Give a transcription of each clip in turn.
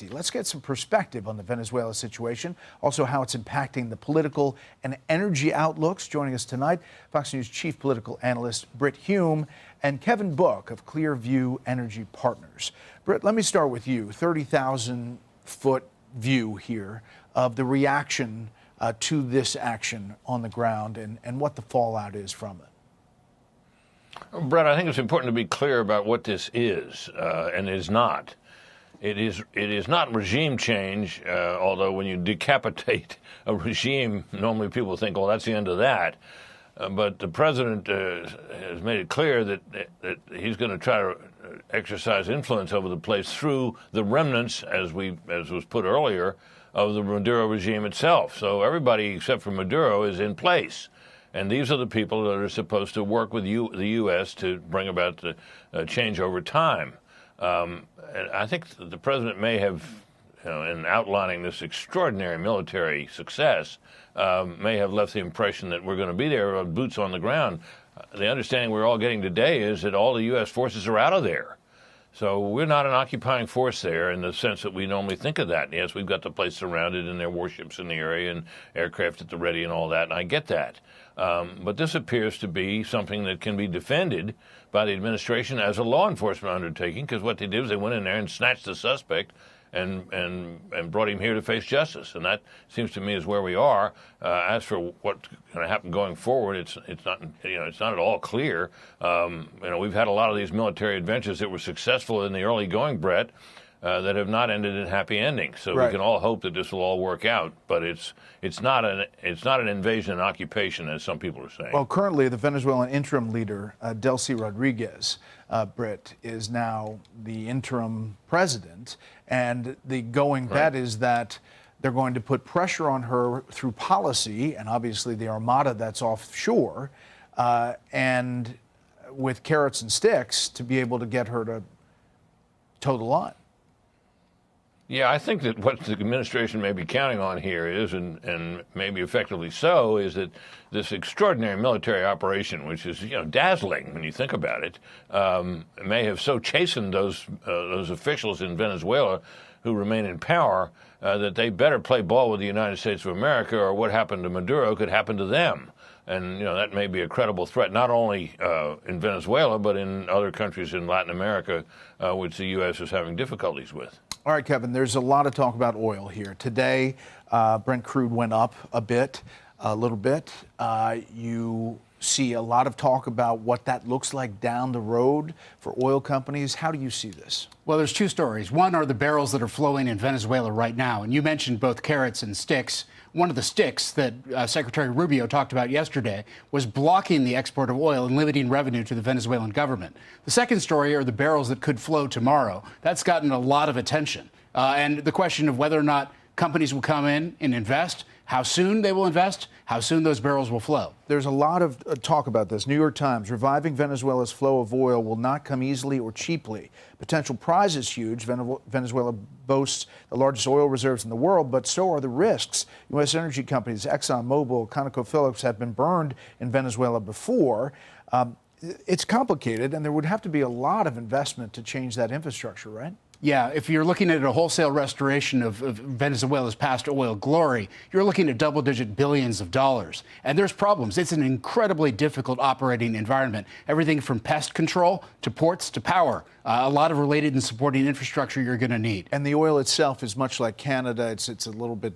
Let's get some perspective on the Venezuela situation, also how it's impacting the political and energy outlooks. Joining us tonight, Fox News chief political analyst Brit Hume and Kevin Book of Clearview Energy Partners. Brit, let me start with you. 30,000-foot view here of the reaction to this action on the ground and what the fallout is from it. Brett, I think it's important to be clear about what this is and is not. It is not regime change, although when you decapitate a regime, normally people think, well, that's the end of that. But the president has made it clear that he's going to try to exercise influence over the place through the remnants, as was put earlier, of the Maduro regime itself. So everybody except for Maduro is in place. And these are the people that are supposed to work with the U.S. to bring about the change over time. And I think the president may have, in outlining this extraordinary military success, may have left the impression that we're going to be there, boots on the ground. The understanding we're all getting today is that all the U.S. forces are out of there. So we're not an occupying force there in the sense that we normally think of that. Yes, we've got the place surrounded and there are warships in the area and aircraft at the ready and all that, and I get that. But this appears to be something that can be defended by the administration as a law enforcement undertaking, because what they did is they went in there and snatched the suspect and brought him here to face justice. And that seems to me is where we are. As for what's going to happen going forward, it's not at all clear. We've had a lot of these military adventures that were successful in the early going, Brett, that have not ended in happy endings. So right. We can all hope that this will all work out, but it's not an invasion and occupation, as some people are saying. Well, currently the Venezuelan interim leader, Delcy Rodriguez, Britt, is now the interim president, and the going bet is that they're going to put pressure on her through policy, and obviously the armada that's offshore, and with carrots and sticks to be able to get her to toe the line. Yeah, I think that what the administration may be counting on here is, and maybe effectively so, is that this extraordinary military operation, which is dazzling when you think about it, may have so chastened those officials in Venezuela who remain in power that they better play ball with the United States of America, or what happened to Maduro could happen to them. And that may be a credible threat, not only in Venezuela, but in other countries in Latin America, which the U.S. is having difficulties with. All right, Kevin, there's a lot of talk about oil here. Today, Brent crude went up a little bit. You see a lot of talk about what that looks like down the road for oil companies. How do you see this? Well, there's two stories. One are the barrels that are flowing in Venezuela right now. And you mentioned both carrots and sticks. One of the sticks that Secretary Rubio talked about yesterday was blocking the export of oil and limiting revenue to the Venezuelan government. The second story are the barrels that could flow tomorrow. That's gotten a lot of attention. And the question of whether or not companies will come in and invest, how soon they will invest, how soon those barrels will flow. There's a lot of talk about this. New York Times, reviving Venezuela's flow of oil will not come easily or cheaply. Potential prize is huge. Venezuela boasts the largest oil reserves in the world, but so are the risks. U.S. energy companies, ExxonMobil, ConocoPhillips, have been burned in Venezuela before. It's complicated, and there would have to be a lot of investment to change that infrastructure, right? Yeah, if you're looking at a wholesale restoration of Venezuela's past oil glory, you're looking at double-digit billions of dollars. And there's problems. It's an incredibly difficult operating environment. Everything from pest control to ports to power. A lot of related and supporting infrastructure you're going to need. And the oil itself is much like Canada. It's a little bit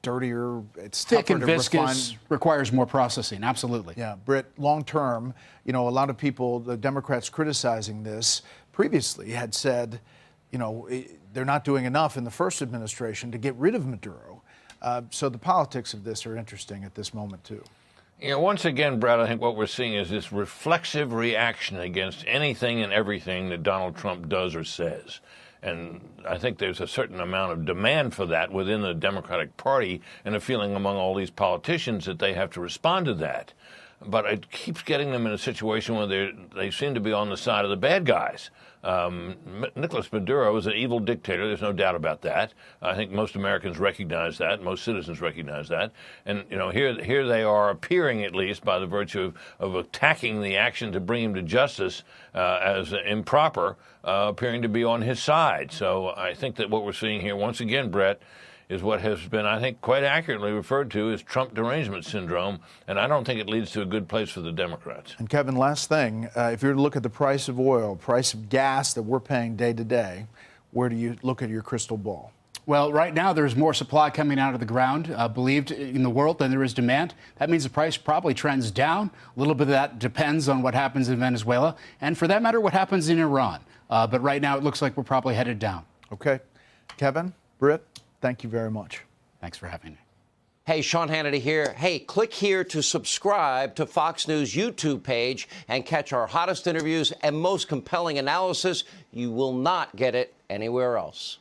dirtier. It's thick tougher and to viscous, refine. requires more processing. Absolutely. Yeah, Britt, long term, a lot of people, the Democrats criticizing this previously, had said, they're not doing enough in the first administration to get rid of Maduro. So the politics of this are interesting at this moment, too. Once again, Brad, I think what we're seeing is this reflexive reaction against anything and everything that Donald Trump does or says. And I think there's a certain amount of demand for that within the Democratic Party, and a feeling among all these politicians that they have to respond to that. but it keeps getting them in a situation where they seem to be on the side of the bad guys. Nicolas Maduro is an evil dictator. There's no doubt about that. I think most Americans recognize that. Most citizens recognize that. And, here they are appearing, at least by the virtue of attacking the action to bring him to justice as improper, appearing to be on his side. So I think that what we're seeing here, once again, Brett, is what has been, I think, quite accurately referred to as Trump derangement syndrome, and I don't think it leads to a good place for the Democrats. And Kevin, last thing, if you were to look at the price of oil, price of gas that we're paying day to day, where do you look at your crystal ball? Well, right now there's more supply coming out of the ground, believed in the world, than there is demand. That means the price probably trends down. A little bit of that depends on what happens in Venezuela, and for that matter, what happens in Iran. But right now it looks like we're probably headed down. Okay. Kevin, Britt, thank you very much. Thanks for having me. Hey, Sean Hannity here. Hey, click here to subscribe to Fox News YouTube page and catch our hottest interviews and most compelling analysis. You will not get it anywhere else.